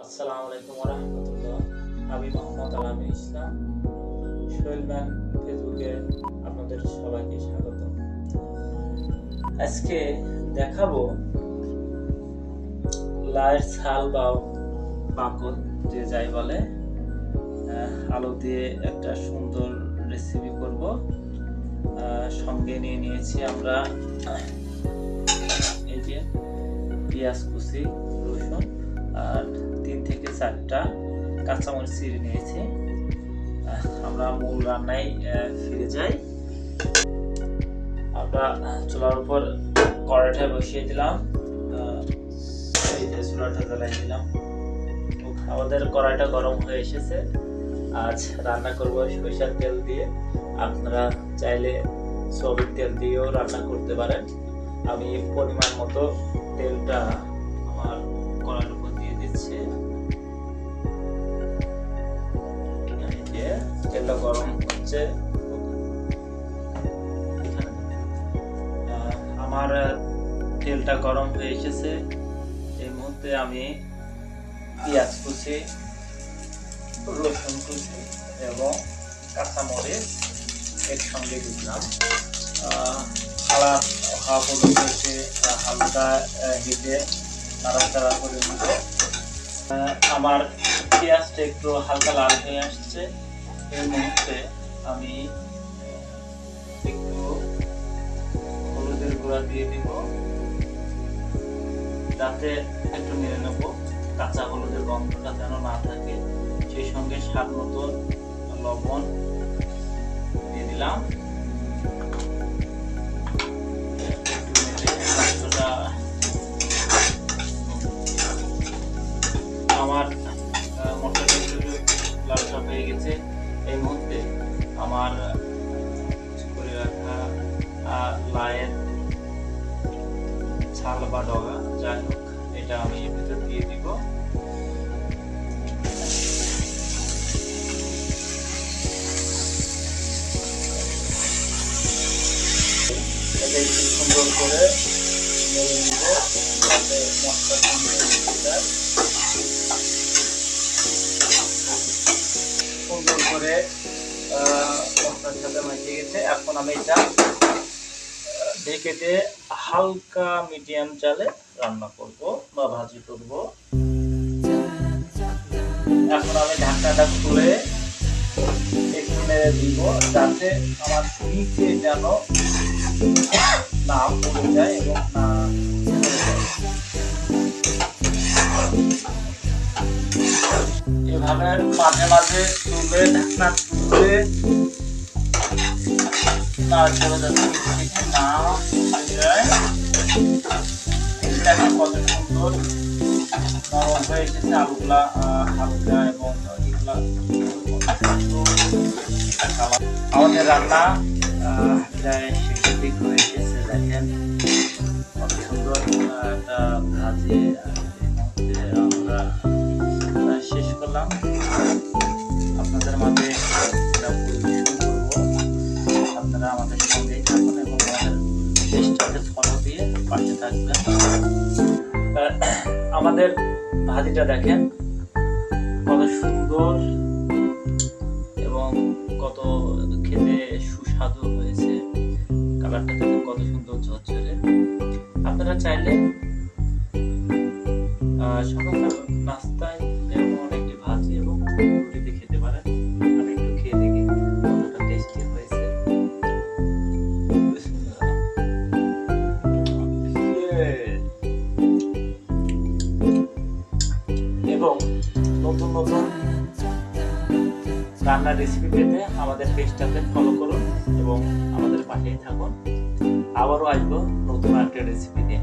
আসসালামু আলাইকুম ওয়া রাহমাতুল্লাহ। আমি মোহাম্মদ আলামিন ইসলাম। সোহেল ম্যান ফেসবুকে আপনাদের সবাইকে স্বাগত। আজকে দেখাবো লাউয়ের ছাল বা বাকল যে যাই বলে আলু দিয়ে একটা সুন্দর রেসিপি করব। সঙ্গে নিয়ে নিয়েছি আমরা এই যে পেঁয়াজ কুচি, রসুন আর 3 থেকে 4টা কাঁচামরিচ চিড়ে নিয়েছি। আমরা মূল রান্নায় ফিরে যাই। আমরা চুলার উপর কড়াইটা বসিয়ে দিলাম, এই যে চুলাটা জ্বালাই দিলাম। আমাদের কড়াইটা গরম হয়ে এসেছে। আজ রান্না করব সরিষার তেল দিয়ে। আপনারা চাইলে সয়াবিন তেল দিয়েও রান্না করতে পারেন। আমি পরিমাণ মতো তেলটা আমার কড়াইয়ের উপর দিয়ে দিচ্ছি। তেলটা গরম হচ্ছে। আমার তেলটা গরম হয়ে এসেছে। এই মুহূর্তে আমি পেঁয়াজ কুচি, রসুন কুচি এবং কাঁচামরিচ একসঙ্গে দিলাম। হালকা হিটে নাড়াচাড়া করে নেব। আমার পেঁয়াজটা একটু হালকা লাল হয়ে আসছে। এই মুহূর্তে আমি একটু হলুদের গুঁড়া দিয়ে দিব, যাতে একটু নেড়ে নেব, কাঁচা হলুদের গন্ধটা যেন না থাকে। সেই সঙ্গে স্বাদ মতো লবণ দিয়ে দিলাম। আমার মশলাটা লালচা হয়ে গেছে। এই মুহূর্তে আমার করে রাখা লাউয়ের ছাল বা ডগা যাই হোক, এটা আমি এর ভিতর দিয়ে দিব। এটা একটু সুন্দর করে নেড়ে নিব, যাতে মশলা সুন্দর করে মশলার সাথে মিশে গেছে। এখন আমি এটা ঢেকে দিয়ে হালকা মিডিয়াম জালে রান্না করব বা ভাজি করব। এখন আমি ঢাকনাটা খুলে একটু নেড়ে দিব, যাতে আমার নিচে যেন না পড়ে যায় এবং না এভাবে মাঝে মাঝে তুলে ঢাকনা তুলে তারপরে যাতে নিচে না পড়ে যায়। দেখেন কত সুন্দর নরম হয়ে এসেছে আলুগুলা, হালকা এবং এগুলা আমাদের রান্না প্রায় শেষের দিক হয়ে এসেছে। দেখেন কত সুন্দর একটা ভাজি আমরা শেষ করলাম। আপনাদের মাঝে পরিবেশন করবো। আপনারা আমাদের সঙ্গেই থাকুন এবং আমাদের চেষ্টাকে ফলো দিয়ে পাশে থাকবেন। আমাদের ভাজিটা দেখেন কত সুন্দর এবং কত খেতে সুস্বাদু হয়েছে। কালারটা দেখেন কত সুন্দর ঝরঝরে। আপনারা চাইলে সকালকার নাস্তায় এমন একটি ভাজি এবং রুটিতে খেতে পারেন। আমি একটু খেয়ে দেখি কতটা টেস্টি হয়েছে। এবং নতুন নতুন রান্নার রেসিপি পেতে আমাদের পেজটাকে ফলো করুন এবং আমাদের পাশেই থাকুন। আবারও আসবো নতুন একটা রেসিপি নিয়ে।